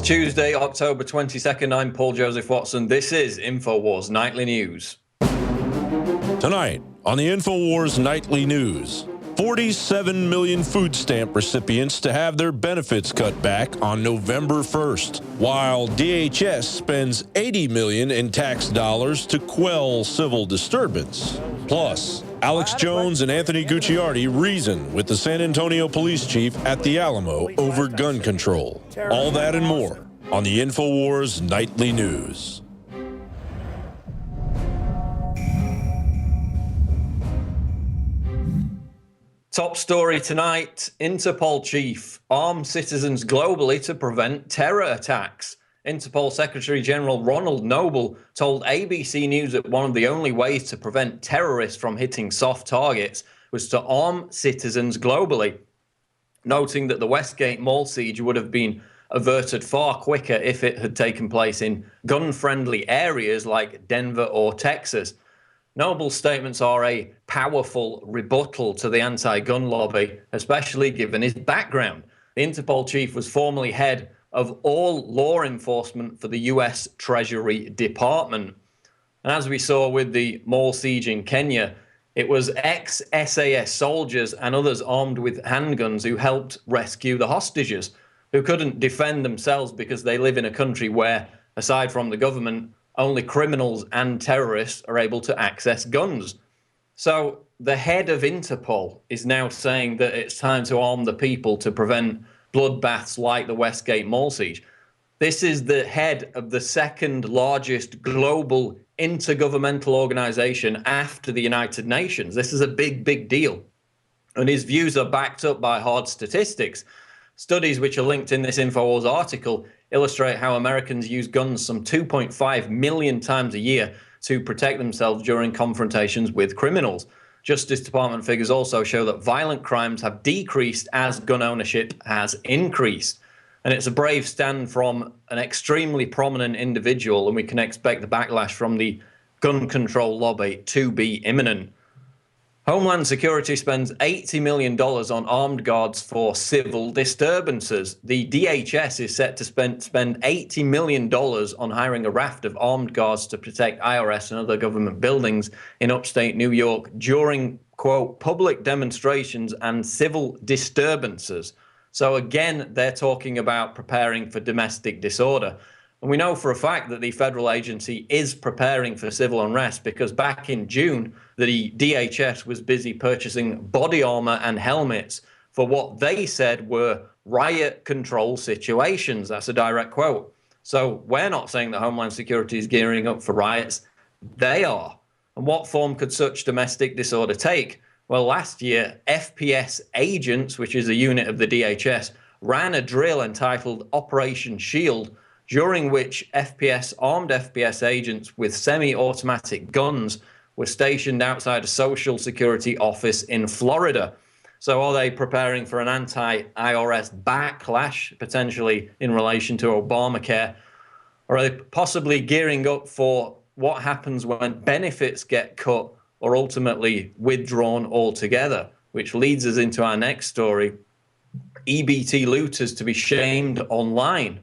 It's Tuesday, October 22nd. I'm Paul Joseph Watson. This is Infowars Nightly News. Tonight on the Infowars Nightly News, 47 million food stamp recipients to have their benefits cut back on November 1st, while DHS spends $80 million in tax dollars to quell civil disturbance. Plus, Alex Jones and Anthony Gucciardi reason with the San Antonio police chief at the Alamo over gun control. All that and more on the Infowars Nightly News. Top story tonight, Interpol chief arm citizens globally to prevent terror attacks. Interpol Secretary General Ronald Noble told ABC News that one of the only ways to prevent terrorists from hitting soft targets was to arm citizens globally, noting that the Westgate Mall siege would have been averted far quicker if it had taken place in gun-friendly areas like Denver or Texas. Noble's statements are a powerful rebuttal to the anti-gun lobby, especially given his background. The Interpol chief was formerly head of all law enforcement for the U.S. Treasury Department. And as we saw with the mall siege in Kenya, it was ex-SAS soldiers and others armed with handguns who helped rescue the hostages, who couldn't defend themselves because they live in a country where, aside from the government, only criminals and terrorists are able to access guns. So the head of Interpol is now saying that it's time to arm the people to prevent bloodbaths like the Westgate Mall siege. This is the head of the second largest global intergovernmental organization after the United Nations. This is a big, big deal. And his views are backed up by hard statistics. Studies which are linked in this Infowars article illustrate how Americans use guns some 2.5 million times a year to protect themselves during confrontations with criminals. Justice Department figures also show that violent crimes have decreased as gun ownership has increased. And it's a brave stand from an extremely prominent individual, and we can expect the backlash from the gun control lobby to be imminent. Homeland Security spends $80 million on armed guards for civil disturbances. The DHS is set to spend $80 million on hiring a raft of armed guards to protect IRS and other government buildings in upstate New York during, quote, public demonstrations and civil disturbances. So again, they're talking about preparing for domestic disorder. And we know for a fact that the federal agency is preparing for civil unrest because back in June, the DHS was busy purchasing body armor and helmets for what they said were riot control situations. That's a direct quote. So we're not saying that Homeland Security is gearing up for riots. They are. And what form could such domestic disorder take? Well, last year, FPS agents, which is a unit of the DHS, ran a drill entitled Operation Shield, during which armed FPS agents with semi-automatic guns were stationed outside a Social Security office in Florida. So are they preparing for an anti-IRS backlash, potentially in relation to Obamacare? Or are they possibly gearing up for what happens when benefits get cut or ultimately withdrawn altogether? Which leads us into our next story. EBT looters to be shamed online.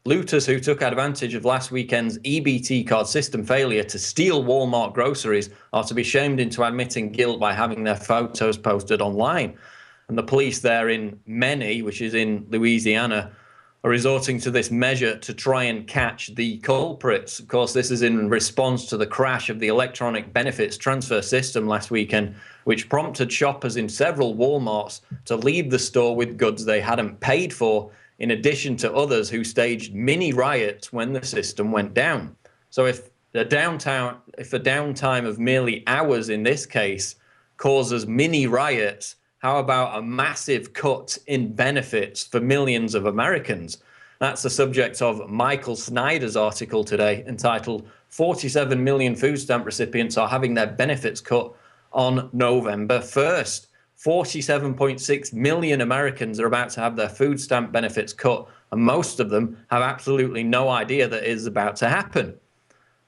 Looters who took advantage of last weekend's EBT card system failure to steal Walmart groceries are to be shamed into admitting guilt by having their photos posted online. And the police there in Many, which is in Louisiana, are resorting to this measure to try and catch the culprits. Of course, this is in response to the crash of the electronic benefits transfer system last weekend, which prompted shoppers in several Walmarts to leave the store with goods they hadn't paid for, in addition to others who staged mini riots when the system went down. So if a downtime of merely hours in this case causes mini riots, how about a massive cut in benefits for millions of Americans? That's the subject of Michael Snyder's article today entitled 47 million food stamp recipients are having their benefits cut on November 1st. 47.6 million Americans are about to have their food stamp benefits cut, and most of them have absolutely no idea that it is about to happen.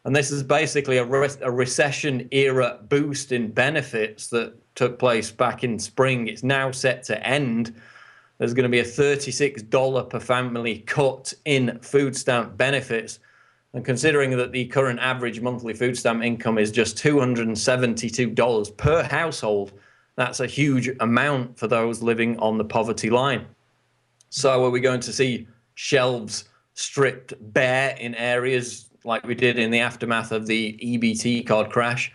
And this is basically a recession-era boost in benefits that took place back in spring. It's now set to end. there's going to be a $36 per family cut in food stamp benefits. And considering that the current average monthly food stamp income is just $272 per household, that's a huge amount for those living on the poverty line. So are we going to see shelves stripped bare in areas like we did in the aftermath of the EBT card crash?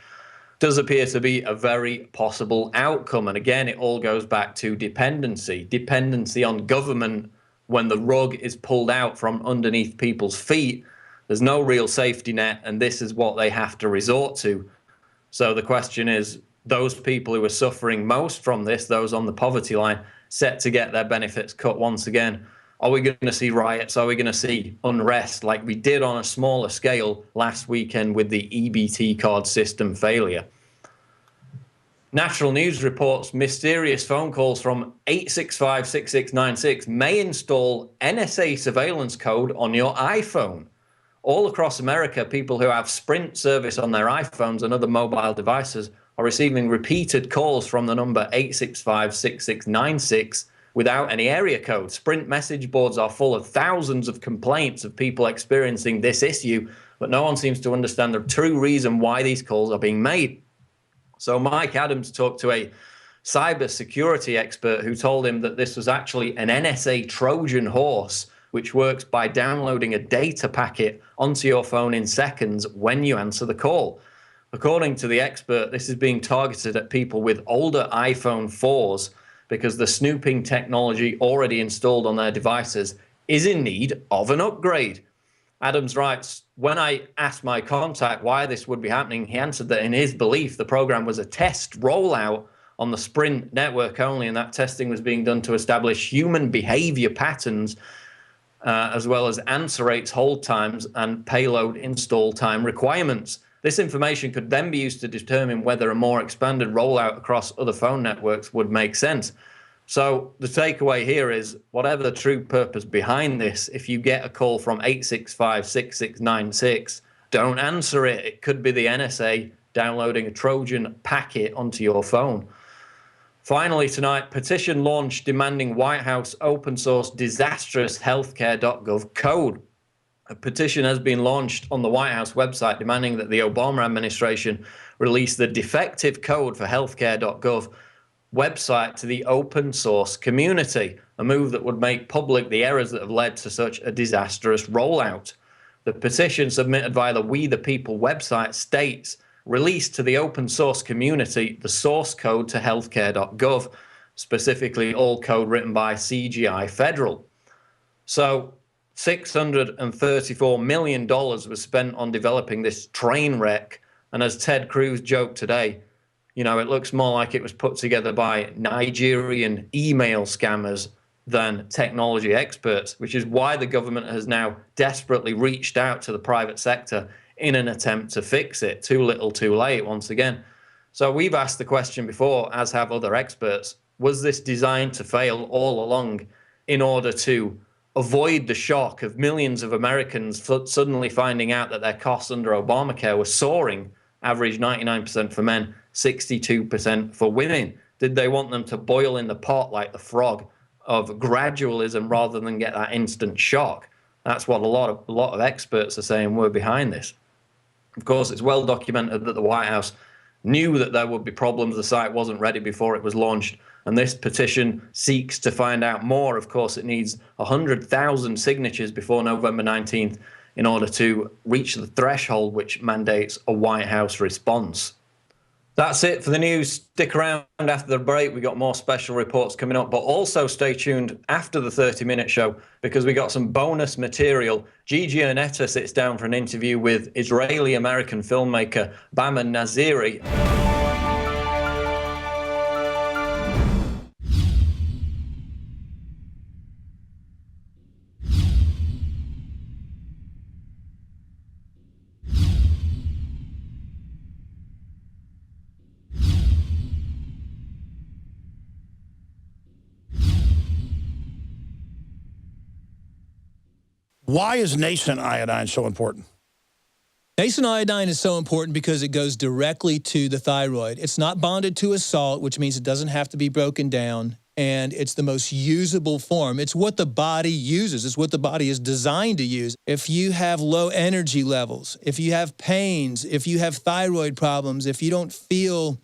Does appear to be a very possible outcome. And again, it all goes back to dependency on government. When the rug is pulled out from underneath people's feet, there's no real safety net, and this is what they have to resort to. So the question is, those people who are suffering most from this, those on the poverty line, set to get their benefits cut once again, are we going to see riots? Are we going to see unrest like we did on a smaller scale last weekend with the EBT card system failure? National News reports mysterious phone calls from 865-6696 may install NSA surveillance code on your iPhone. All across America, people who have Sprint service on their iPhones and other mobile devices are receiving repeated calls from the number 865-6696 without any area code. Sprint message boards are full of thousands of complaints of people experiencing this issue, but no one seems to understand the true reason why these calls are being made. So Mike Adams talked to a cybersecurity expert who told him that this was actually an NSA Trojan horse, which works by downloading a data packet onto your phone in seconds when you answer the call. According to the expert, this is being targeted at people with older iPhone 4s because the snooping technology already installed on their devices is in need of an upgrade. Adams writes, when I asked my contact why this would be happening, he answered that in his belief, the program was a test rollout on the Sprint network only, and that testing was being done to establish human behavior patterns, as well as answer rates, hold times, and payload install time requirements. This information could then be used to determine whether a more expanded rollout across other phone networks would make sense. So the takeaway here is, whatever the true purpose behind this, if you get a call from 865-6696, don't answer it. It could be the NSA downloading a Trojan packet onto your phone. Finally tonight, petition launched demanding White House open source disastrous healthcare.gov code. A petition has been launched on the White House website demanding that the Obama administration release the defective code for healthcare.gov website to the open source community, a move that would make public the errors that have led to such a disastrous rollout. The petition submitted via the We the People website states, release to the open source community the source code to healthcare.gov, specifically all code written by CGI Federal. So $634 million was spent on developing this train wreck. And as Ted Cruz joked today, you know, it looks more like it was put together by Nigerian email scammers than technology experts, which is why the government has now desperately reached out to the private sector in an attempt to fix it. Too little, too late, once again. So we've asked the question before, as have other experts, was this designed to fail all along in order to avoid the shock of millions of Americans suddenly finding out that their costs under Obamacare were soaring, average 99% for men, 62% for women? Did they want them to boil in the pot like the frog of gradualism rather than get that instant shock? That's what a lot of experts are saying were behind this. Of course, it's well documented that the White House knew that there would be problems. The site wasn't ready before it was launched. And this petition seeks to find out more. Of course, it needs 100,000 signatures before November 19th in order to reach the threshold which mandates a White House response. That's it for the news. Stick around after the break. We got more special reports coming up, but also stay tuned after the 30-minute show because we got some bonus material. Gigi Annetta sits down for an interview with Israeli-American filmmaker Bama Naziri. Why is nascent iodine so important? Nascent iodine is so important because it goes directly to the thyroid. It's not bonded to a salt, which means it doesn't have to be broken down. and it's the most usable form. It's what the body uses. It's what the body is designed to use. If you have low energy levels, if you have pains, if you have thyroid problems, if you don't feel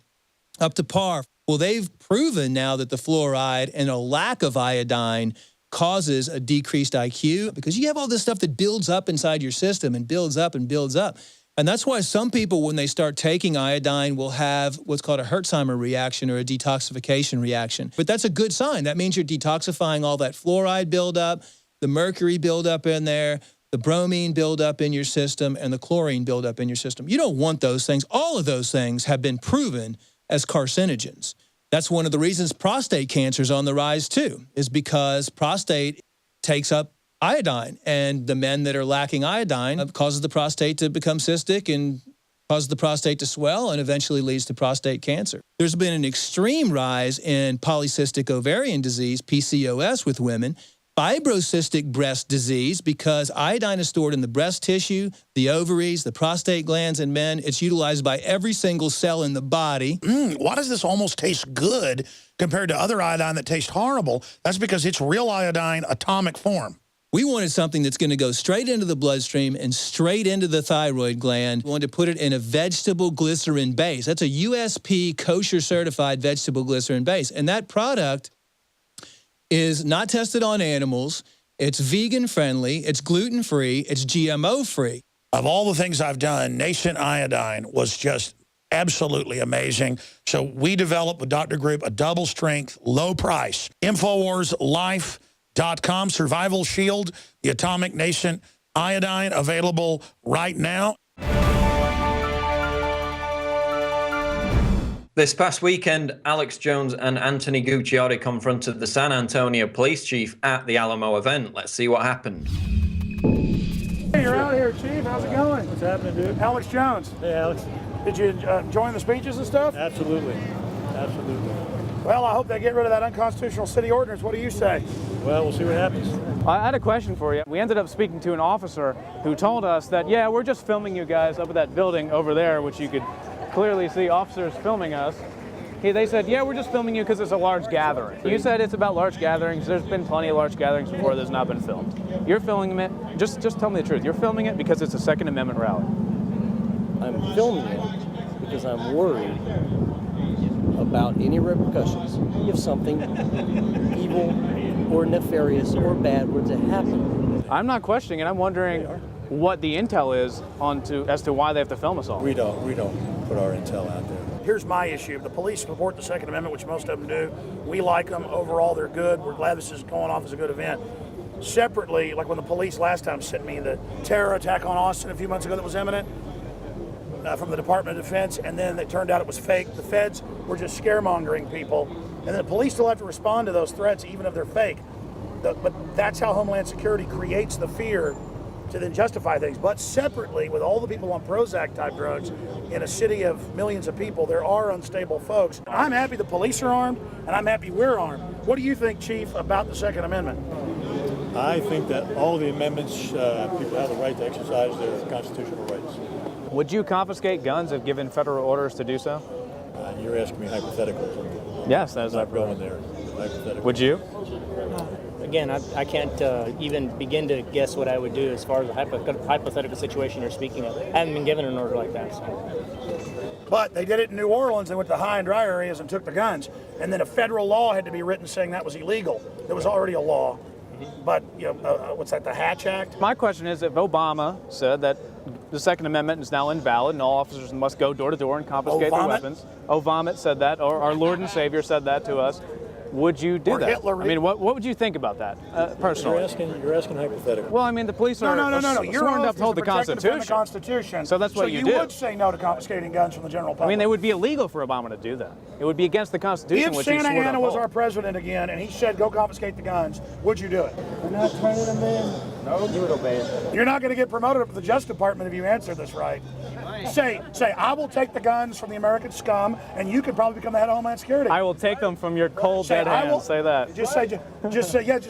up to par, well, they've proven now that the fluoride and a lack of iodine causes a decreased IQ because you have all this stuff that builds up inside your system and builds up and builds up. And that's why some people, when they start taking iodine, will have what's called a Herxheimer reaction or a detoxification reaction. But that's a good sign. That means you're detoxifying all that fluoride buildup, the mercury buildup in there, the bromine buildup in your system, and the chlorine buildup in your system. You don't want those things. All of those things have been proven as carcinogens. That's one of the reasons prostate cancer is on the rise too, is because prostate takes up iodine, and the men that are lacking iodine causes the prostate to become cystic and causes the prostate to swell and eventually leads to prostate cancer. There's been an extreme rise in polycystic ovarian disease, PCOS, with women, fibrocystic breast disease, because iodine is stored in the breast tissue, the ovaries, the prostate glands in men. It's utilized by every single cell in the body. Why does this almost taste good compared to other iodine that tastes horrible? That's because it's real iodine, atomic form. We wanted something that's going to go straight into the bloodstream and straight into the thyroid gland. We wanted to put it in a vegetable glycerin base. That's a USP kosher certified vegetable glycerin base. And that product is not tested on animals. It's vegan friendly. It's gluten free. It's GMO free. Of all the things I've done, Nascent Iodine was just absolutely amazing. So we developed with Dr. Group a double strength, low price, InfoWarsLife.com, Survival Shield, the Atomic Nascent Iodine, available right now. This past weekend, Alex Jones and Anthony Gucciardi confronted the San Antonio police chief at the Alamo event. Let's see what happened. Hey, you're out here, Chief. How's it going? What's happening, dude? Alex Jones. Hey, Alex. Did you join the speeches and stuff? Absolutely. Absolutely. Well, I hope they get rid of that unconstitutional city ordinance. What do you say? Well, we'll see what happens. I had a question for you. We ended up speaking to an officer who told us that, yeah, we're just filming you guys up at that building over there, which you could clearly see officers filming us. They said, yeah, we're just filming you because it's a large gathering. You said it's about large gatherings. There's been plenty of large gatherings before that's not been filmed. You're filming it. Just tell me the truth. You're filming it because it's a Second Amendment rally. I'm filming it because I'm worried about any repercussions if something evil or nefarious or bad were to happen. I'm not questioning it. I'm wondering what the intel is as to why they have to film us all. We don't put our intel out there. Here's my issue. The police support the Second Amendment, which most of them do. We like them. Overall, they're good. We're glad this is going off as a good event. Separately, like when the police last time sent me the terror attack on Austin a few months ago that was imminent from the Department of Defense, and then it turned out it was fake. The feds were just scaremongering people, and then the police still have to respond to those threats even if they're fake. But that's how Homeland Security creates the fear to then justify things. But separately, with all the people on Prozac-type drugs in a city of millions of people, there are unstable folks. I'm happy the police are armed, and I'm happy we're armed. What do you think, Chief, about the Second Amendment? I think that all the amendments, people have the right to exercise their constitutional rights. Would you confiscate guns if given federal orders to do so? You're asking me hypotheticals. Yes, that's not going there. Hypothetical. Would you? Again, I can't even begin to guess what I would do as far as the hypothetical situation you're speaking of. I haven't been given an order like that. So. But they did it in New Orleans. They went to high and dry areas and took the guns. And then a federal law had to be written saying that was illegal. There was already a law. But, what's that, the Hatch Act? My question is, if Obama said that the Second Amendment is now invalid and all officers must go door to door and confiscate their weapons, Obama said that, or our Lord and Savior said that to us, would you do that? Hitler. I mean, what would you think about that, personally? You're asking hypothetical. Well, I mean, the police are No. You're sworn to uphold the Constitution. So that's what you do. You would say no to confiscating guns from the general public. I mean, it would be illegal for Obama to do that. It would be against the Constitution, if which he swore to Santa Anna uphold. was our president again and he said go confiscate the guns, would you do it? We're not turning them in. No, you would obey it. You're not going to get promoted up to the Justice Department if you answer this right. Say, I will take the guns from the American scum, and you could probably become the head of Homeland Security. I will take them from your cold dead hands. Say that. Just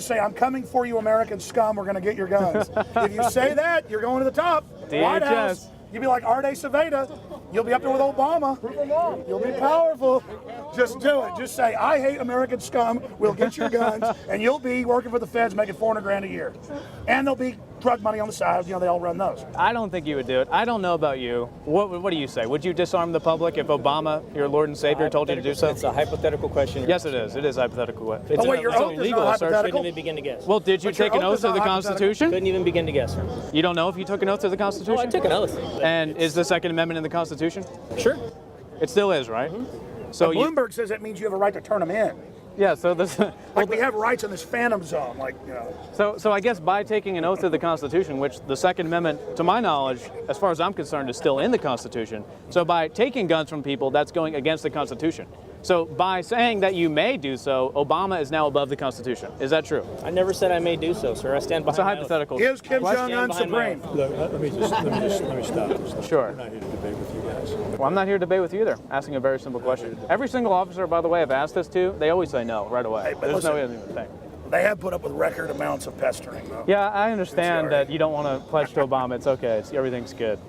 say, I'm coming for you, American scum. We're going to get your guns. If you say that, you're going to the top. DHS. White House. You'll be like Arte Saveda. You'll be up there with Obama. You'll be powerful. Just do it. Just say, I hate American scum. We'll get your guns, and you'll be working for the feds making $400 grand a year. And there'll be drug money on the side. You know, they all run those. I don't think you would do it. I don't know about you. What do you say? Would you disarm the public if Obama, your Lord and Savior, told you to do so? It's a hypothetical question. Yes, it is. It is hypothetical. It's wait, your oath is illegal, not sir. hypothetical? Couldn't even begin to guess. Well, did you But your take an oath oath is to the not hypothetical. Constitution? Couldn't even begin to guess, sir. You don't know if you took an oath to the Constitution? Oh, I took an oath. And is the Second Amendment in the Constitution? Sure. It still is, right? So Bloomberg says that means you have a right to turn them in. Yeah, so this... Like we have rights in this phantom zone, like, you know. So I guess by taking an oath to the Constitution, which the Second Amendment, to my knowledge, as far as I'm concerned, is still in the Constitution. So by taking guns from people, that's going against the Constitution. So by saying that you may do so, Obama is now above the Constitution. Is that true? I never said I may do so, sir. I stand behind It's a my oath. hypothetical. Is Kim question. Jong-un supreme? Look, let me stop. Sure. I'm not here to debate with you guys. Well, I'm not here to debate with you either. Asking a very simple question. Every single officer, by the way, I've asked this to, they always say no right away. Hey, but There's no listen, even thing. They have put up with record amounts of pestering, though. Yeah, I understand that you don't want to pledge to Obama. It's okay. Everything's good.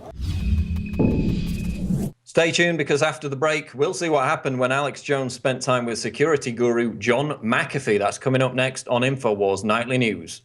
Stay tuned, because after the break, we'll see what happened when Alex Jones spent time with security guru John McAfee. That's coming up next on Infowars Nightly News.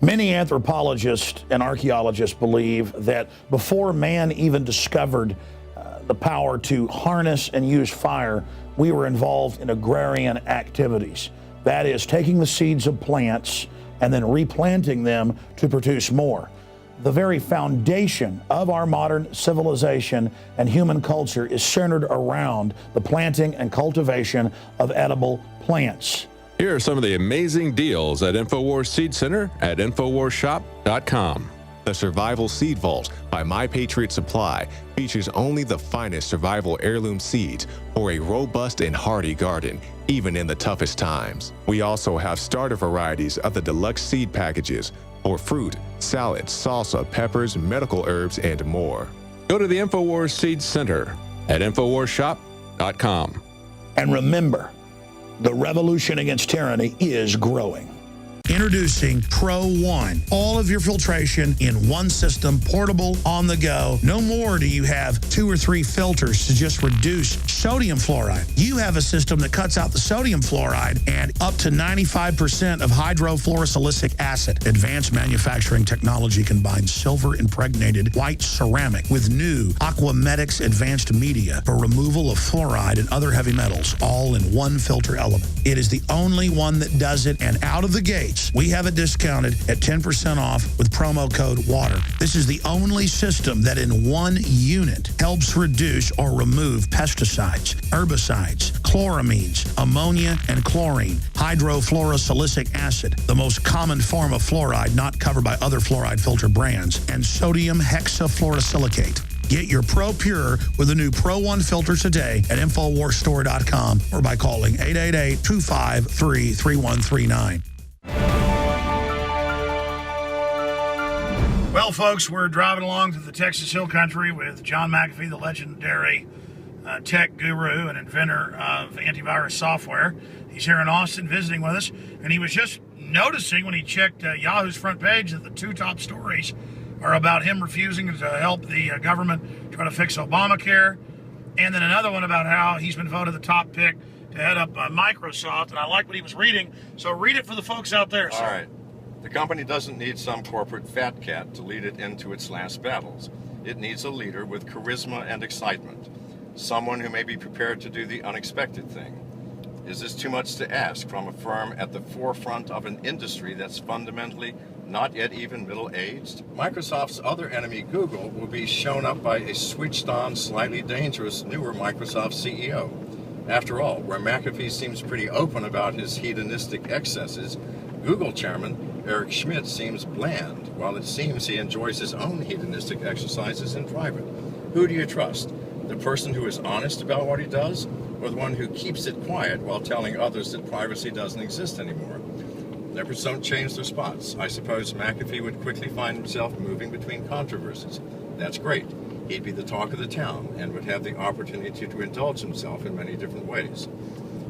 Many anthropologists and archaeologists believe that before man even discovered the power to harness and use fire, we were involved in agrarian activities. That is, taking the seeds of plants and then replanting them to produce more. The very foundation of our modern civilization and human culture is centered around the planting and cultivation of edible plants. Here are some of the amazing deals at Infowars Seed Center at InfowarsShop.com. The Survival Seed Vault by My Patriot Supply features only the finest survival heirloom seeds for a robust and hardy garden, even in the toughest times. We also have starter varieties of the deluxe seed packages for fruit, salads, salsa, peppers, medical herbs, and more. Go to the Infowars Seed Center at InfowarsShop.com. And remember, the revolution against tyranny is growing. Introducing Pro One. All of your filtration in one system, portable, on the go. No more do you have 2 or 3 filters to just reduce sodium fluoride. You have a system that cuts out the sodium fluoride and up to 95% of hydrofluorosilicic acid. Advanced manufacturing technology combines silver-impregnated white ceramic with new Aquamedics advanced media for removal of fluoride and other heavy metals, all in one filter element. It is the only one that does it, and out of the gates, we have it discounted at 10% off with promo code WATER. This is the only system that in one unit helps reduce or remove pesticides, herbicides, chloramines, ammonia, and chlorine, hydrofluorosilicic acid, the most common form of fluoride not covered by other fluoride filter brands, and sodium hexafluorosilicate. Get your Pro Pure with the new Pro One filter today at InfoWarsStore.com or by calling 888-253-3139. Well, folks, we're driving along through the Texas Hill Country with John McAfee, the legendary tech guru and inventor of antivirus software. He's here in Austin visiting with us, and he was just noticing when he checked Yahoo's front page that the 2 top stories are about him refusing to help the government try to fix Obamacare, and then another one about how he's been voted the top pick to head up Microsoft, and I like what he was reading, so read it for the folks out there, sir. All right. The company doesn't need some corporate fat cat to lead it into its last battles. It needs a leader with charisma and excitement, someone who may be prepared to do the unexpected thing. Is this too much to ask from a firm at the forefront of an industry that's fundamentally not yet even middle-aged? Microsoft's other enemy, Google, will be shown up by a switched-on, slightly dangerous, newer Microsoft CEO. After all, where McAfee seems pretty open about his hedonistic excesses, Google chairman Eric Schmidt seems bland, while it seems he enjoys his own hedonistic exercises in private. Who do you trust? The person who is honest about what he does, or the one who keeps it quiet while telling others that privacy doesn't exist anymore? Leopards don't change their spots. I suppose McAfee would quickly find himself moving between controversies. That's great. He'd be the talk of the town and would have the opportunity to indulge himself in many different ways.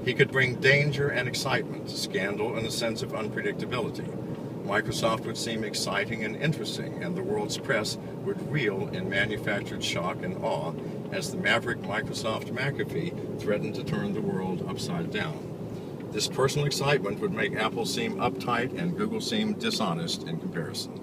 He could bring danger and excitement, scandal and a sense of unpredictability. Microsoft would seem exciting and interesting, and the world's press would reel in manufactured shock and awe as the maverick Microsoft McAfee threatened to turn the world upside down. This personal excitement would make Apple seem uptight and Google seem dishonest in comparison.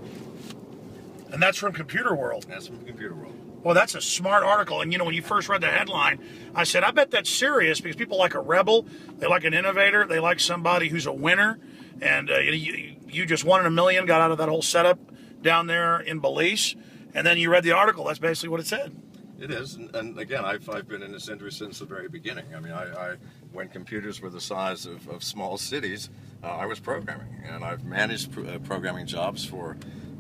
And that's from Computer World. That's from Computer World. Well, that's a smart article. And, you know, when you first read the headline, I said, I bet that's serious because people like a rebel. They like an innovator. They like somebody who's a winner. And you just 1 in a million got out of that whole setup down there in Belize. And then you read the article. That's basically what it said. It is. And again, I've been in this industry since the very beginning. I mean, when computers were the size of small cities, I was programming. And I've managed programming jobs for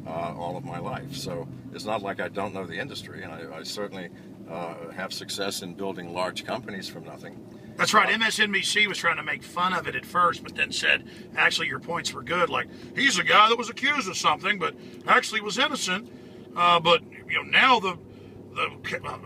all of my life. So it's not like I don't know the industry, and I certainly have success in building large companies from nothing. That's right. MSNBC was trying to make fun of it at first, but then said, actually, your points were good. Like, he's a guy that was accused of something, but actually was innocent. But, you know, now the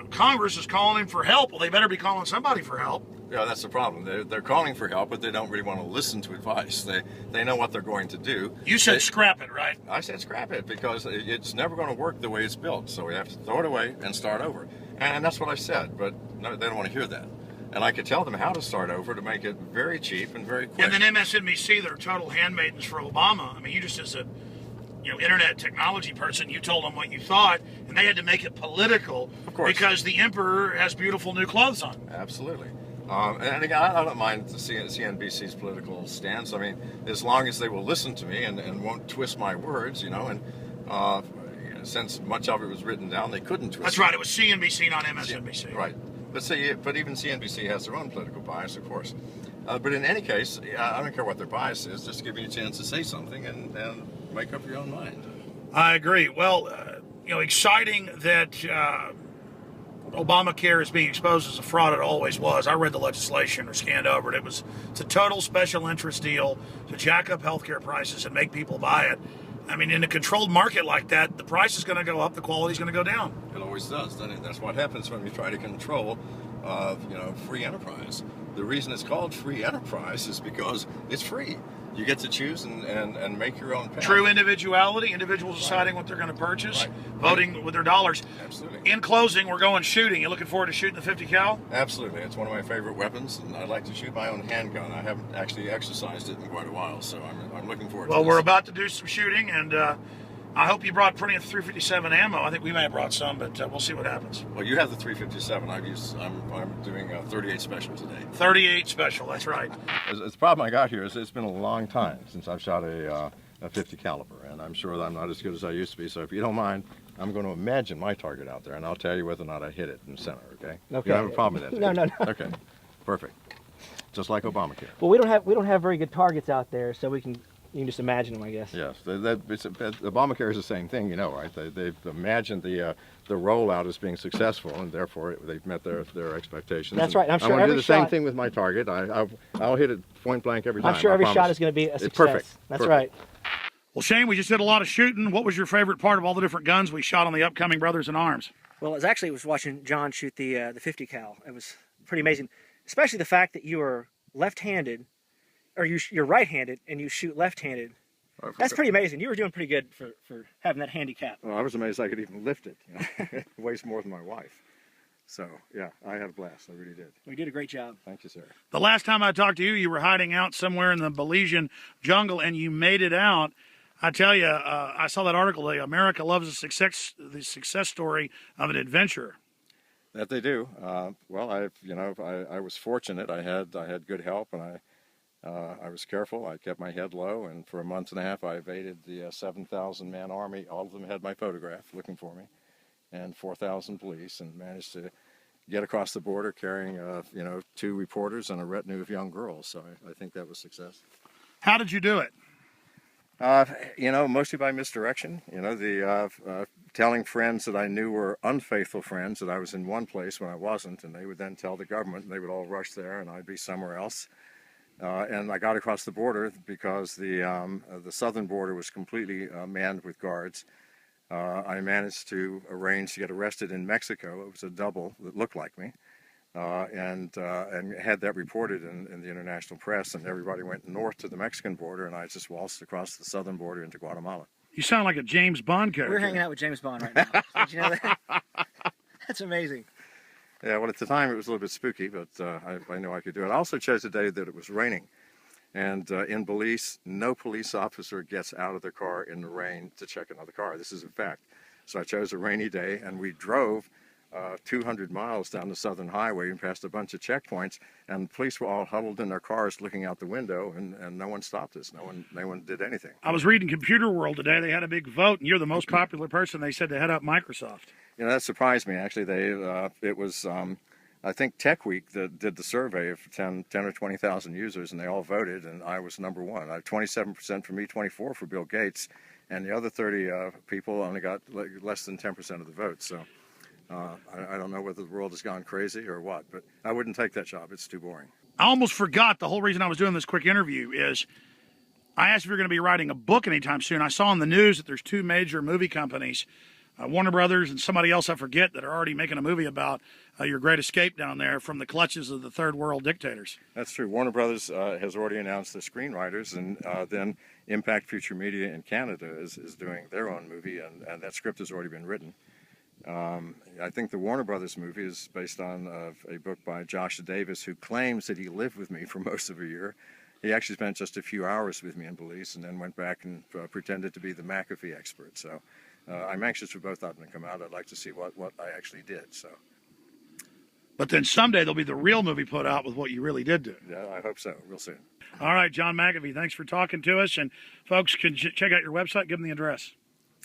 Congress is calling him for help. Well, they better be calling somebody for help. Yeah, that's the problem. They're calling for help, but they don't really want to listen to advice. They know what they're going to do. You said scrap it, right? I said scrap it because it's never going to work the way it's built. So we have to throw it away and start over. And that's what I said, but no, they don't want to hear that. And I could tell them how to start over to make it very cheap and very quick. And then MSNBC, they're total handmaidens for Obama. I mean, you just as a internet technology person, you told them what you thought, and they had to make it political. Of course. Because the emperor has beautiful new clothes on. Absolutely. And again, I don't mind the CNBC's political stance. I mean, as long as they will listen to me and won't twist my words, you know, and since much of it was written down, they couldn't twist it. That's right. It was CNBC, not MSNBC. Right. But even CNBC has their own political bias, of course. But in any case, I don't care what their bias is, just give you a chance to say something and make up your own mind. I agree. Well, exciting that Obamacare is being exposed as a fraud. It always was. I read the legislation or scanned over it. It's a total special interest deal to jack up healthcare prices and make people buy it. I mean, in a controlled market like that, the price is going to go up, the quality is going to go down. It always does, doesn't it? That's what happens when we try to control, free enterprise. The reason it's called free enterprise is because it's free. You get to choose and make your own path. True individuality, individuals deciding what they're going to purchase, voting with their dollars. Absolutely. In closing, we're going shooting. You looking forward to shooting the 50 cal? Absolutely. It's one of my favorite weapons, and I like to shoot my own handgun. I haven't actually exercised it in quite a while, so I'm looking forward to Well, this. we're about to do some shooting, and I hope you brought plenty of 357 ammo. I think we may have brought some, but we'll see what happens. Well, you have the 357. I'm doing 38 special today. 38 special, that's right. The problem I got here is it's been a long time since I've shot a 50 caliber, and I'm sure that I'm not as good as I used to be. So if you don't mind, I'm going to imagine my target out there, and I'll tell you whether or not I hit it in the center. Okay? Okay. You don't have a problem with that? No. Okay. Perfect. Just like Obamacare. Well, we don't have very good targets out there, so you can just imagine them, I guess. Yes, Obamacare is the same thing, you know, right? They've imagined the rollout as being successful, and therefore they've met their expectations. That's right. I'm sure I want to every do the shot, same thing with my target. I'll hit it point blank every time. I'm sure I every promise. shot is going to be a success. It's perfect. That's Perfect. right. Well, Shane, we just did a lot of shooting. What was your favorite part of all the different guns we shot on the upcoming Brothers in Arms? Well, it was watching John shoot the 50 cal. It was pretty amazing, especially the fact that you are left-handed, or you're right-handed and you shoot left-handed. That's pretty amazing. You were doing pretty good for having that handicap. Well, I was amazed I could even lift it. You know? It weighs more than my wife. So, yeah, I had a blast. I really did. We did a great job. Thank you, sir. The last time I talked to you, you were hiding out somewhere in the Belizean jungle, and you made it out. I tell you, I saw that article today. America loves the success story of an adventurer. That they do. Well, I was fortunate. I had good help, and I was careful. I kept my head low, and for a month and a half, I evaded the 7,000-man army. All of them had my photograph looking for me, and 4,000 police, and managed to get across the border carrying, 2 reporters and a retinue of young girls. So I think that was success. How did you do it? Mostly by misdirection. Telling friends that I knew were unfaithful friends that I was in one place when I wasn't, and they would then tell the government, and they would all rush there, and I'd be somewhere else. And I got across the border because the southern border was completely manned with guards. I managed to arrange to get arrested in Mexico. It was a double that looked like me, and had that reported in the international press. And everybody went north to the Mexican border, and I just waltzed across the southern border into Guatemala. You sound like a James Bond character. We're hanging out with James Bond right now. Did you know that? That's amazing. Yeah, well, at the time it was a little bit spooky, but I knew I could do it. I also chose a day that it was raining. And in Belize, no police officer gets out of their car in the rain to check another car. This is a fact. So I chose a rainy day, and we drove 200 miles down the southern highway and past a bunch of checkpoints, and the police were all huddled in their cars looking out the window, and no one stopped us. No one did anything. I was reading Computer World today. They had a big vote, and you're the most popular person, they said, to head up Microsoft. You know, that surprised me, actually. It was, I think, Tech Week that did the survey of 10 or 20,000 users, and they all voted, and I was number one. 27% for me, 24% for Bill Gates, and the other 30 people only got less than 10% of the vote. So I don't know whether the world has gone crazy or what, but I wouldn't take that job. It's too boring. I almost forgot the whole reason I was doing this quick interview is I asked if you're going to be writing a book anytime soon. I saw in the news that there's two major movie companies, Warner Brothers and somebody else I forget, that are already making a movie about your great escape down there from the clutches of the third world dictators. That's true. Warner Brothers has already announced the screenwriters, and then Impact Future Media in Canada is doing their own movie, and that script has already been written. I think the Warner Brothers movie is based on a book by Josh Davis, who claims that he lived with me for most of a year. He actually spent just a few hours with me in Belize and then went back and pretended to be the McAfee expert. So I'm anxious for both of them to come out. I'd like to see what I actually did. So. But then someday there'll be the real movie put out with what you really did do. Yeah, I hope so. Real soon. All right, John McAfee, thanks for talking to us. And folks can check out your website. Give them the address.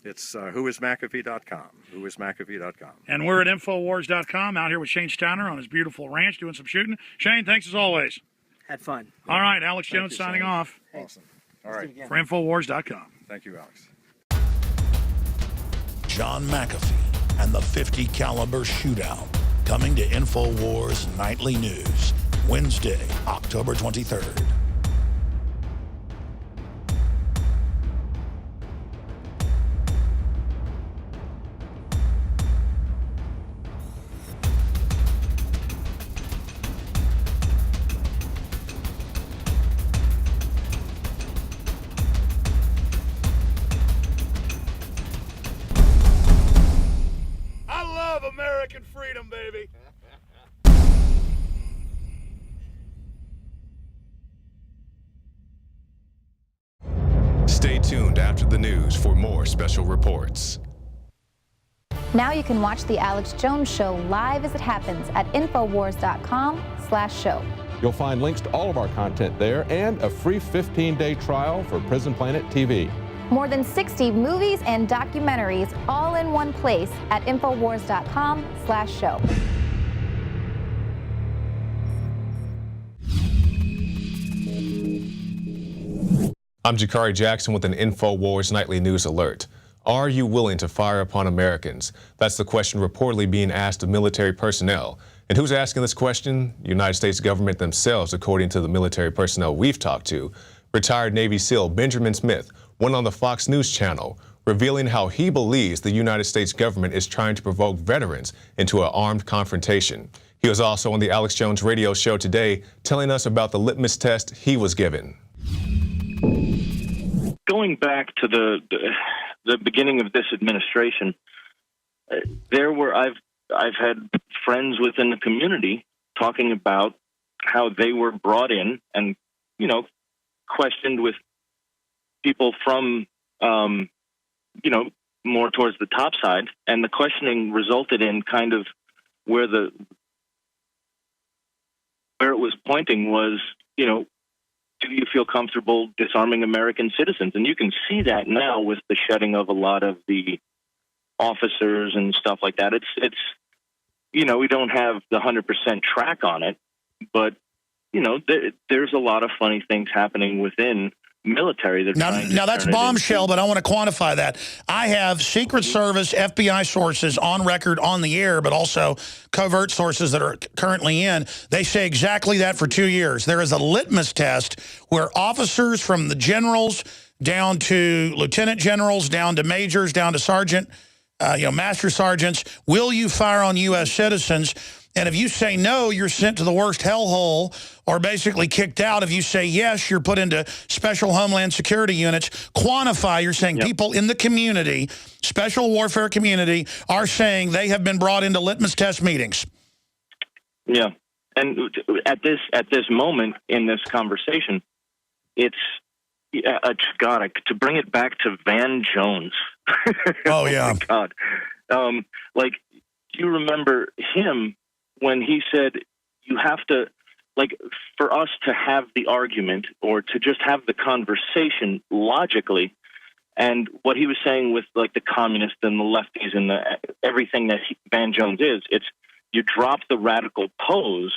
It's whoismcafee.com. Whoismcafee.com. And we're at Infowars.com, out here with Shane Steiner on his beautiful ranch doing some shooting. Shane, thanks as always. Had fun. All right, Alex Jones signing off. Awesome. All right. For Infowars.com. Thank you, Alex. John McAfee and the 50 caliber shootout, coming to Infowars Nightly News, Wednesday, October 23rd. American freedom, baby. Stay tuned after the news for more special reports. Now you can watch The Alex Jones Show live as it happens at Infowars.com/show. You'll find links to all of our content there and a free 15-day trial for Prison Planet TV. More than 60 movies and documentaries all in one place at Infowars.com/show. I'm Jakari Jackson with an Infowars Nightly News Alert. Are you willing to fire upon Americans? That's the question reportedly being asked of military personnel. And who's asking this question? The United States government themselves, according to the military personnel we've talked to. Retired Navy SEAL Benjamin Smith went on the Fox News channel, revealing how he believes the United States government is trying to provoke veterans into an armed confrontation. He was also on the Alex Jones radio show today, telling us about the litmus test he was given. Going back to the beginning of this administration, I've had friends within the community talking about how they were brought in and, questioned with people from, more towards the top side. And the questioning resulted in kind of where it was pointing was, do you feel comfortable disarming American citizens? And you can see that now with the shedding of a lot of the officers and stuff like that. It's we don't have the 100% track on it, but, there's a lot of funny things happening within military. They're trying to Now that's turn it bombshell, into- but I want to quantify that. I have Secret Service, FBI sources on record on the air, but also covert sources that are currently in. They say exactly that for 2 years. There is a litmus test where officers from the generals down to lieutenant generals, down to majors, down to sergeant, master sergeants, will you fire on U.S. citizens? And if you say no, you're sent to the worst hellhole or basically kicked out. If you say yes, you're put into special Homeland Security units. Quantify, you're saying people in the community, special warfare community, are saying they have been brought into litmus test meetings. Yeah. And at this moment in this conversation, it's, God, to bring it back to Van Jones. Oh, yeah. Oh, my God. Like, you remember him when he said you have to, like, for us to have the argument or to just have the conversation logically, and what he was saying with, like, the communists and the lefties and everything that Van Jones is, it's you drop the radical pose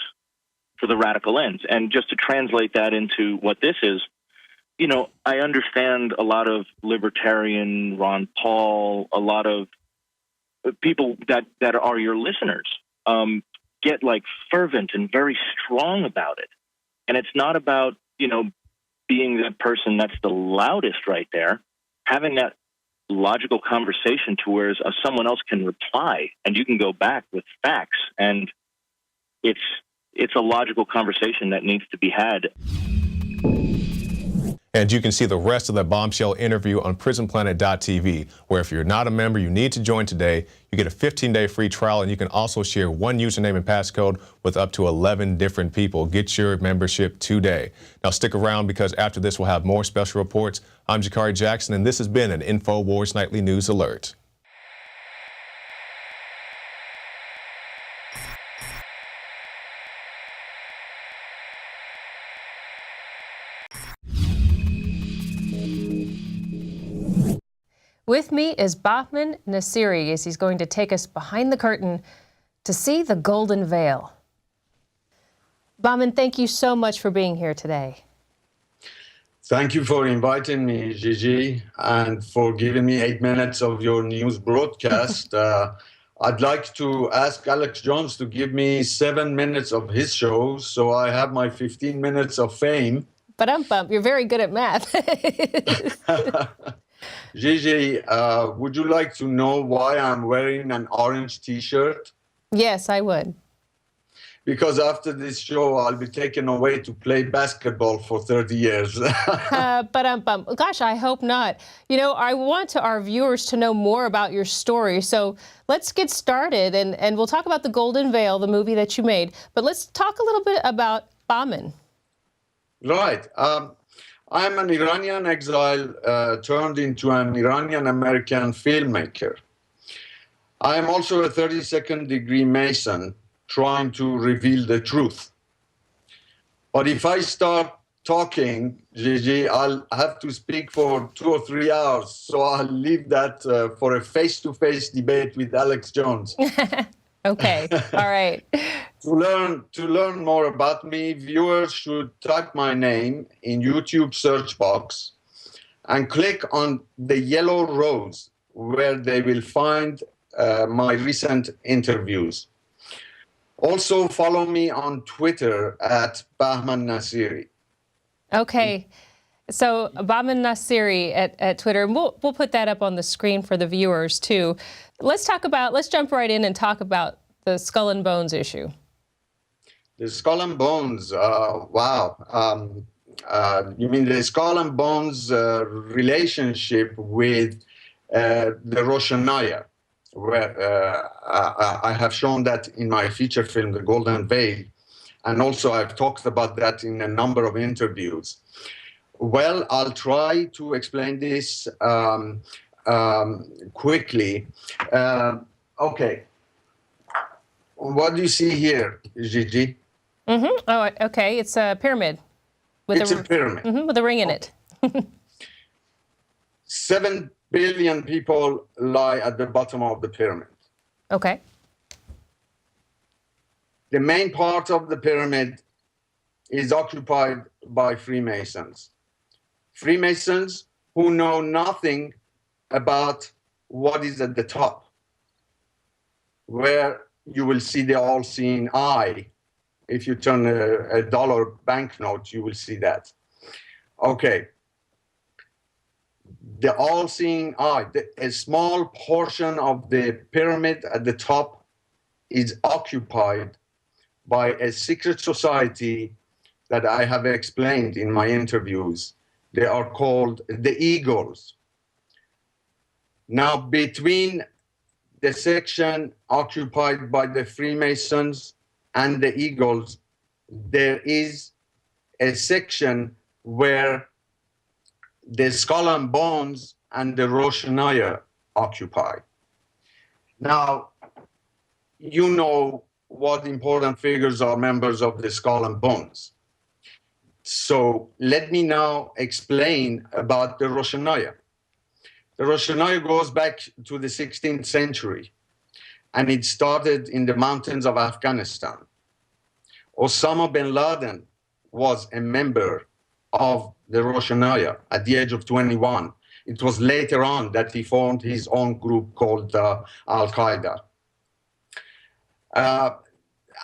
for the radical ends. And just to translate that into what this is, I understand a lot of libertarian, Ron Paul, a lot of people that are your listeners get like fervent and very strong about it. And it's not about, being the person that's the loudest right there, having that logical conversation to where someone else can reply and you can go back with facts. And it's a logical conversation that needs to be had. And you can see the rest of the bombshell interview on prisonplanet.tv, where if you're not a member, you need to join today. You get a 15-day free trial, and you can also share one username and passcode with up to 11 different people. Get your membership today. Now stick around, because after this we'll have more special reports. I'm Jakari Jackson, and this has been an Infowars Nightly News Alert. With me is Bahman Nassiri, as he's going to take us behind the curtain to see the Golden Veil. Bahman, thank you so much for being here today. Thank you for inviting me, Gigi, and for giving me 8 minutes of your news broadcast. I'd like to ask Alex Jones to give me 7 minutes of his show, so I have my 15 minutes of fame. But you're very good at math. Gigi, would you like to know why I'm wearing an orange T-shirt? Yes, I would. Because after this show, I'll be taken away to play basketball for 30 years. Gosh, I hope not. I want our viewers to know more about your story. So let's get started, and we'll talk about The Golden Veil, the movie that you made. But let's talk a little bit about Bahman. Right. I'm an Iranian exile turned into an Iranian-American filmmaker. I am also a 32nd degree Mason trying to reveal the truth. But if I start talking, Gigi, I'll have to speak for 2 or 3 hours. So I'll leave that for a face-to-face debate with Alex Jones. Okay, all right. To learn more about me, viewers should type my name in YouTube search box and click on the yellow rose where they will find my recent interviews. Also follow me on Twitter at Bahman Nassiri. Okay. So Bahman Nassiri at Twitter, and we'll put that up on the screen for the viewers too. Let's jump right in and talk about the Skull and Bones issue. The Skull and Bones, wow. You mean the Skull and Bones relationship with the Rosh Hashanah, where I have shown that in my feature film, The Golden Veil, and also I've talked about that in a number of interviews. Well, I'll try to explain this quickly. Okay. What do you see here, Gigi? Mm-hmm. Oh, okay. It's a pyramid. It's a pyramid. Mm-hmm, with a ring in it. 7 billion people lie at the bottom of the pyramid. Okay. The main part of the pyramid is occupied by Freemasons. Freemasons who know nothing about what is at the top, where you will see the all-seeing eye. If you turn a dollar banknote, you will see that. Okay. The all-seeing eye, a small portion of the pyramid at the top is occupied by a secret society that I have explained in my interviews. They are called the Eagles. Now, between the section occupied by the Freemasons and the Eagles, there is a section where the Skull and Bones and the Rosh Hashanah occupy. Now, you know what important figures are members of the Skull and Bones. So let me now explain about the Rosh Hashanah. The Rosh Hashanah goes back to the 16th century, and it started in the mountains of Afghanistan. Osama bin Laden was a member of the Rosh Hashanah at the age of 21. It was later on that he formed his own group called Al-Qaeda.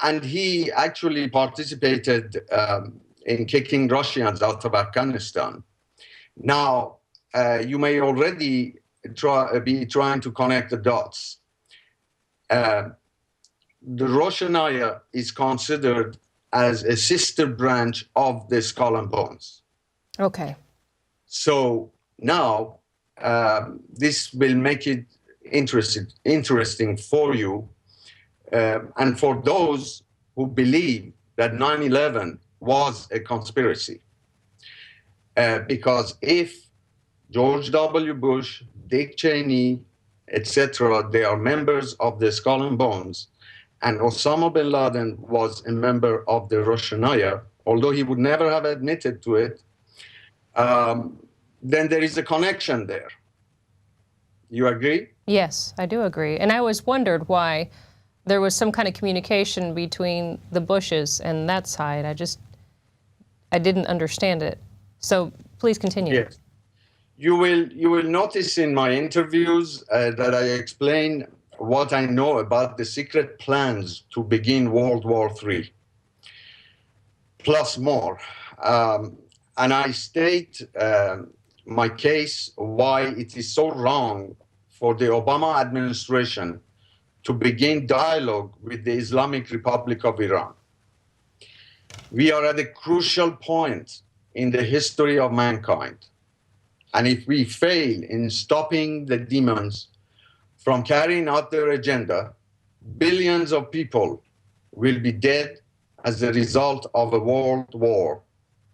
And he actually participated in kicking Russians out of Afghanistan. Now, you may already be trying to connect the dots. The Rosh Hashanah is considered as a sister branch of the Skull and Bones. Okay. So now this will make it interesting for you and for those who believe that 9/11 was a conspiracy. Because if George W. Bush, Dick Cheney, etc., they are members of the Skull and Bones, and Osama bin Laden was a member of the Rosh Hashanah, although he would never have admitted to it, then there is a connection there. You agree? Yes, I do agree. And I always wondered why there was some kind of communication between the Bushes and that side. I didn't understand it. So please continue. Yes. You will notice in my interviews that I explain what I know about the secret plans to begin World War III, plus more. And I state my case why it is so wrong for the Obama administration to begin dialogue with the Islamic Republic of Iran. We are at a crucial point in the history of mankind. And if we fail in stopping the demons from carrying out their agenda, billions of people will be dead as a result of a world war,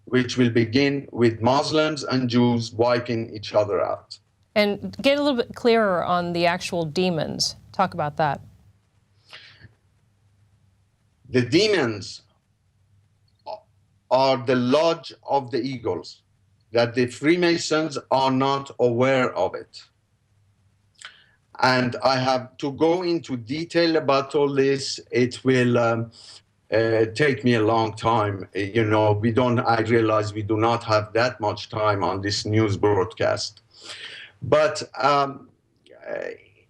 which will begin with Muslims and Jews wiping each other out. And get a little bit clearer on the actual demons. Talk about that. The demons are the lodge of the eagles, that the Freemasons are not aware of it. And I have to go into detail about all this. It will take me a long time. You know, I realize we do not have that much time on this news broadcast. But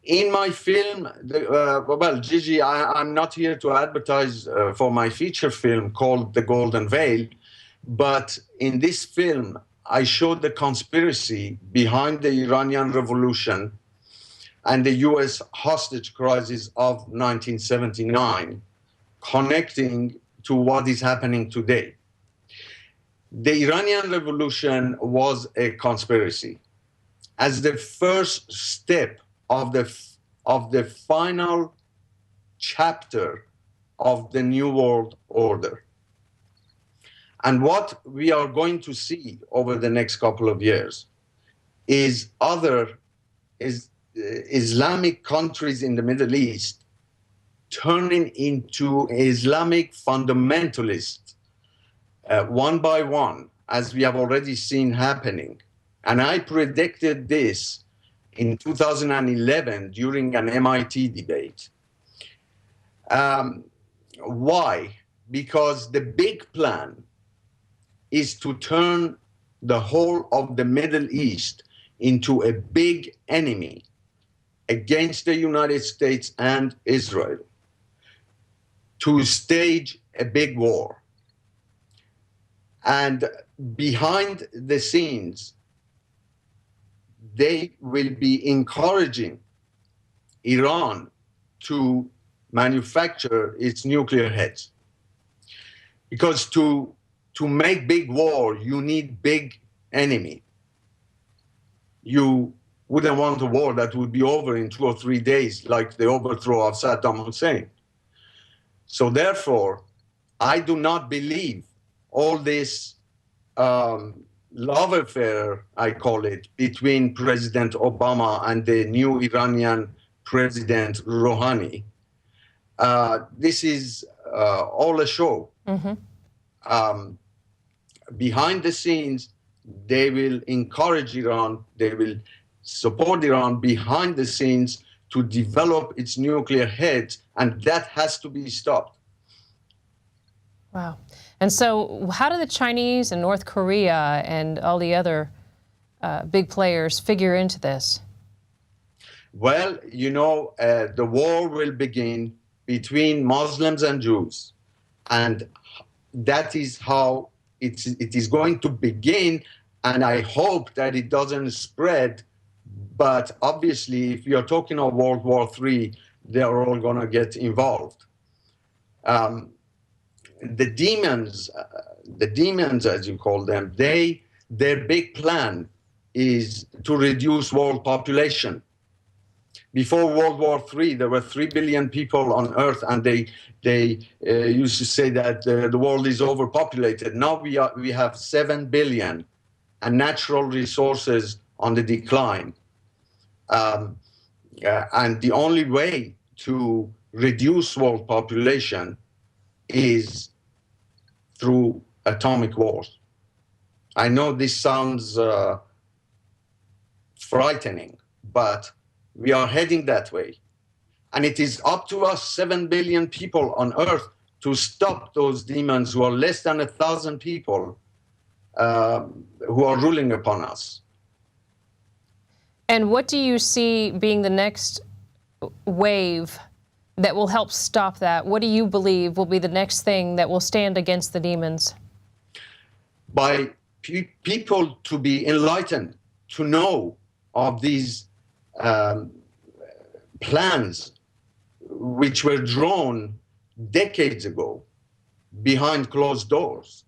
in my film, well, Gigi, I'm not here to advertise for my feature film called The Golden Veil, but in this film, I showed the conspiracy behind the Iranian Revolution and the US hostage crisis of 1979, connecting to what is happening today. The Iranian Revolution was a conspiracy. As the first step of the final chapter of the New World Order. And what we are going to see over the next couple of years is Islamic countries in the Middle East turning into Islamic fundamentalists one by one, as we have already seen happening. And I predicted this in 2011 during an MIT debate. Why? Because the big plan is to turn the whole of the Middle East into a big enemy against the United States and Israel, to stage a big war. And behind the scenes, they will be encouraging Iran to manufacture its nuclear heads. Because to make big war, you need big enemy. You wouldn't want a war that would be over in 2 or 3 days, like the overthrow of Saddam Hussein. So therefore, I do not believe all this love affair, I call it, between President Obama and the new Iranian President Rouhani. This is all a show. Behind the scenes, they will encourage Iran, they will support Iran behind the scenes to develop its nuclear heads, and that has to be stopped. Wow. And so how do the Chinese and North Korea and all the other big players figure into this? Well, you know, the war will begin between Muslims and Jews. And that is how it is going to begin. And I hope that it doesn't spread. But obviously, if you're talking of World War III, they're all going to get involved. The demons, as you call them, their big plan is to reduce world population. Before World War III, there were 3 billion people on Earth, and they used to say that the world is overpopulated. Now we have 7 billion, and natural resources on the decline. And the only way to reduce world population is through atomic wars. I know this sounds frightening, but we are heading that way. And it is up to us, 7 billion people on Earth, to stop those demons who are less than 1,000 people who are ruling upon us. And what do you see being the next wave that will help stop that? What do you believe will be the next thing that will stand against the demons? By people to be enlightened, to know of these plans which were drawn decades ago behind closed doors.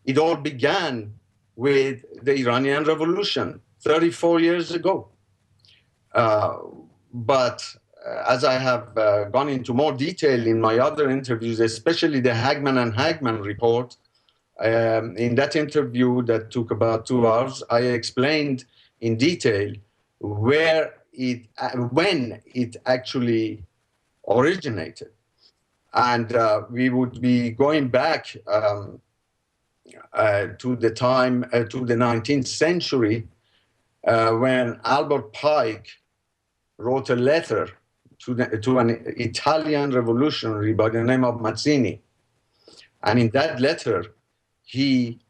It all began with the Iranian Revolution 34 years ago. But as I have gone into more detail in my other interviews, especially the Hagman and Hagman report, in that interview that took about 2 hours, I explained in detail when it actually originated. And we would be going back to the time, to the 19th century, when Albert Pike wrote a letter to an Italian revolutionary by the name of Mazzini. And in that letter, he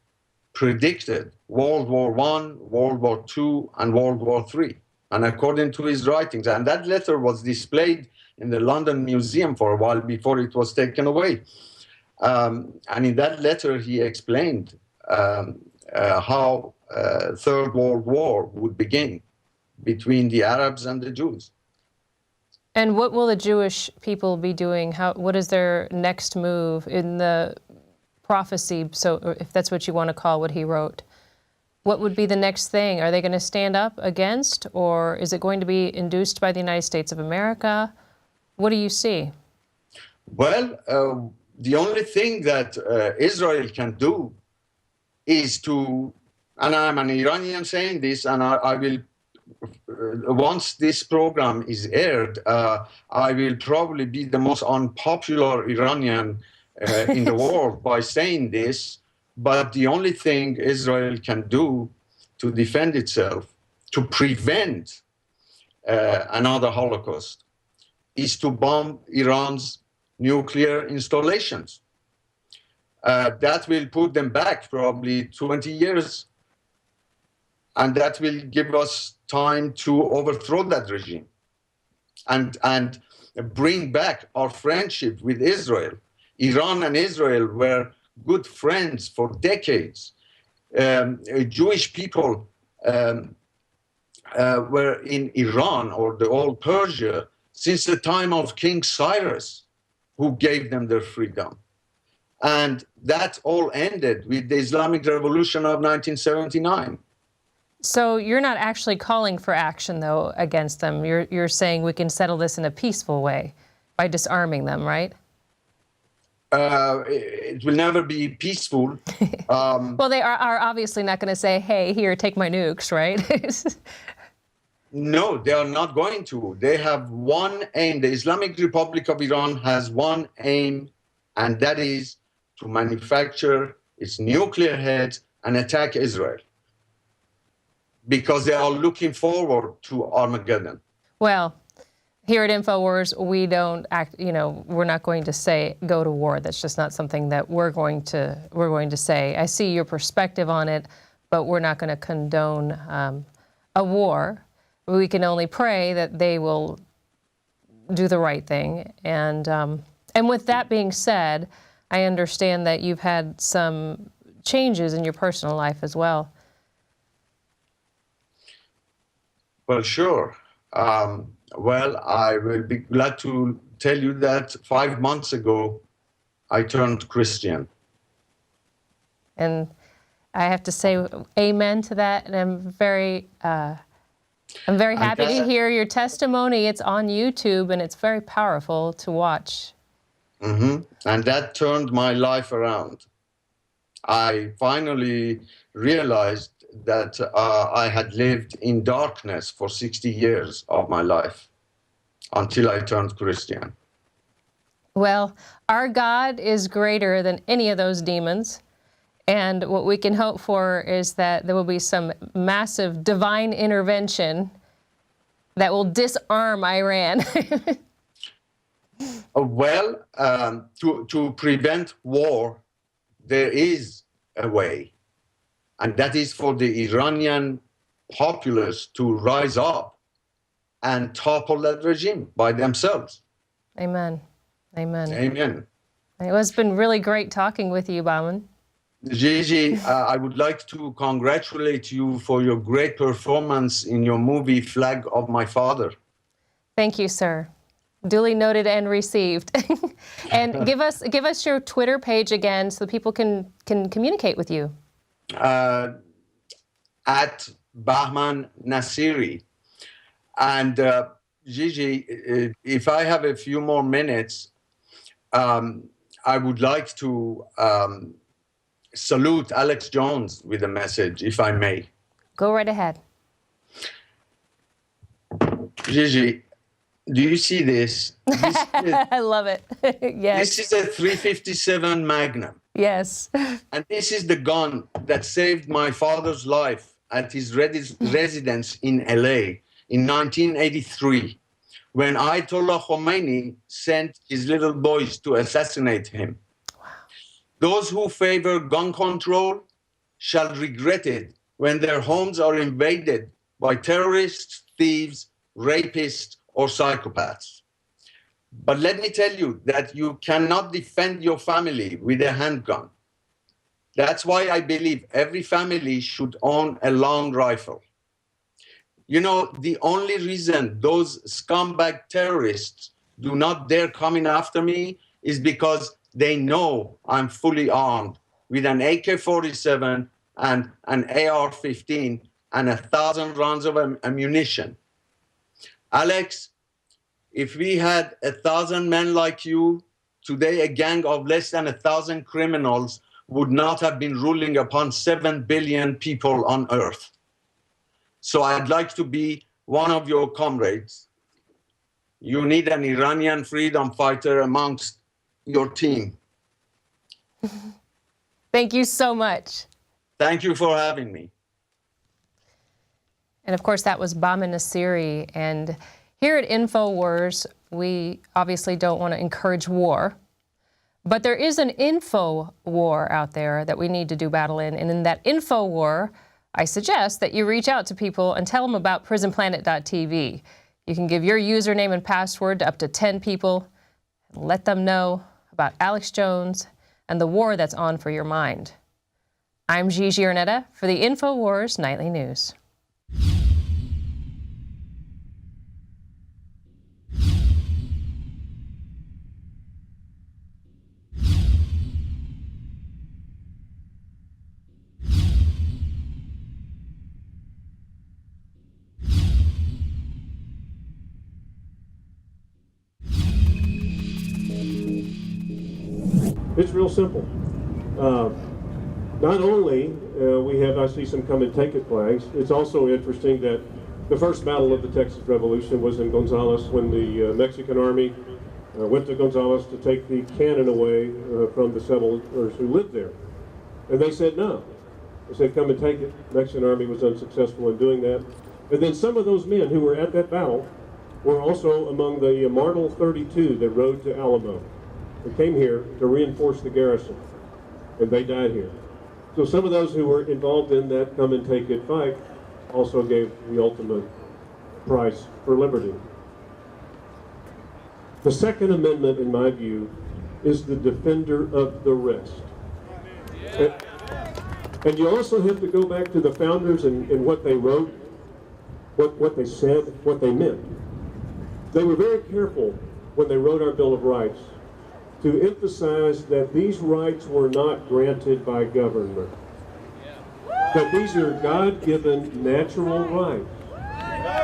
predicted World War I, World War II, and World War III. And according to his writings, and that letter was displayed in the London Museum for a while before it was taken away. And in that letter, he explained how Third World War would begin between the Arabs and the Jews. And what will the Jewish people be doing? What is their next move in the prophecy, so if that's what you want to call what he wrote? What would be the next thing? Are they going to stand up against, or is it going to be induced by the United States of America? What do you see? Well, the only thing that Israel can do is to, and I'm an Iranian saying this, and I will, once this program is aired, I will probably be the most unpopular Iranian in the world by saying this, but the only thing Israel can do to defend itself, to prevent another Holocaust, is to bomb Iran's nuclear installations. That will put them back probably 20 years and that will give us time to overthrow that regime and bring back our friendship with Israel. Iran and Israel were good friends for decades. Jewish people were in Iran or the old Persia since the time of King Cyrus, who gave them their freedom. And that all ended with the Islamic Revolution of 1979. So you're not actually calling for action, though, against them. You're saying we can settle this in a peaceful way by disarming them, right? It will never be peaceful. Well, they are obviously not going to say, hey, here, take my nukes, right? No, they are not going to. They have one aim. The Islamic Republic of Iran has one aim, and that is to manufacture its nuclear heads and attack Israel, because they are looking forward to Armageddon. Well, here at Infowars, we don't act, we're not going to say go to war. That's just not something that we're going to say. I see your perspective on it, but we're not going to condone a war. We can only pray that they will do the right thing. And with that being said, I understand that you've had some changes in your personal life as well. Well, sure. Well, I will be glad to tell you that 5 months ago, I turned Christian. And I have to say amen to that, and I'm very happy to hear your testimony. It's on YouTube, and it's very powerful to watch. Mm-hmm. And that turned my life around. I finally realized that I had lived in darkness for 60 years of my life until I turned Christian. Well, our God is greater than any of those demons. And what we can hope for is that there will be some massive divine intervention that will disarm Iran. Well, to prevent war, there is a way. And that is for the Iranian populace to rise up and topple that regime by themselves. Amen. Amen. Amen. It's been really great talking with you, Baman. Gigi, I would like to congratulate you for your great performance in your movie Flag of My Father. Thank you, sir. Duly noted and received. And give us your Twitter page again so people can communicate with you. At Bahman Nasiri. And Gigi, if I have a few more minutes, I would like to salute Alex Jones with a message, if I may. Go right ahead. Gigi, do you see this? I love it. Yes. This is a .357 Magnum. Yes. And this is the gun that saved my father's life at his residence in LA in 1983, when Ayatollah Khomeini sent his little boys to assassinate him. Wow. Those who favor gun control shall regret it when their homes are invaded by terrorists, thieves, rapists, or psychopaths. But let me tell you that you cannot defend your family with a handgun. That's why I believe every family should own a long rifle. You know, the only reason those scumbag terrorists do not dare coming after me is because they know I'm fully armed with an AK-47 and an AR-15 and 1,000 rounds of ammunition. Alex, if we had 1,000 men like you, today a gang of less than 1,000 criminals would not have been ruling upon 7 billion people on earth. So I'd like to be one of your comrades. You need an Iranian freedom fighter amongst your team. Thank you so much. Thank you for having me. And of course, that was Baman Nasiri. And here at Infowars, we obviously don't want to encourage war. But there is an info war out there that we need to do battle in. And in that info war, I suggest that you reach out to people and tell them about prisonplanet.tv. You can give your username and password to up to 10 people and let them know about Alex Jones and the war that's on for your mind. I'm Gigi Arnetta for the Infowars Nightly News. It's real simple. Not only we have, I see some come and take it flags, it's also interesting that the first battle of the Texas Revolution was in Gonzales when the Mexican army went to Gonzales to take the cannon away from the settlers who lived there. And they said no. They said come and take it. The Mexican army was unsuccessful in doing that. And then some of those men who were at that battle were also among the Martel 32 that rode to Alamo. They came here to reinforce the garrison, and they died here. So some of those who were involved in that come and take it fight also gave the ultimate price for liberty. The Second Amendment, in my view, is the defender of the rest. And you also have to go back to the founders and what they wrote, what they said, what they meant. They were very careful when they wrote our Bill of Rights to emphasize that these rights were not granted by government, that these are God-given natural rights,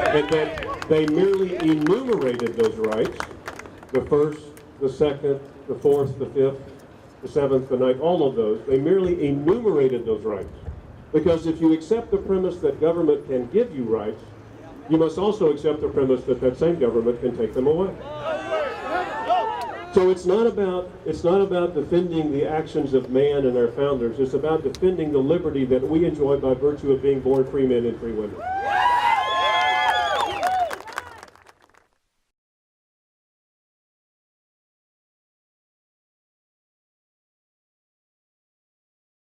and that they merely enumerated those rights, the first, the second, the fourth, the fifth, the seventh, the ninth, all of those. They merely enumerated those rights. Because if you accept the premise that government can give you rights, you must also accept the premise that that same government can take them away. So it's not about defending the actions of man and our founders. It's about defending the liberty that we enjoy by virtue of being born free men and free women.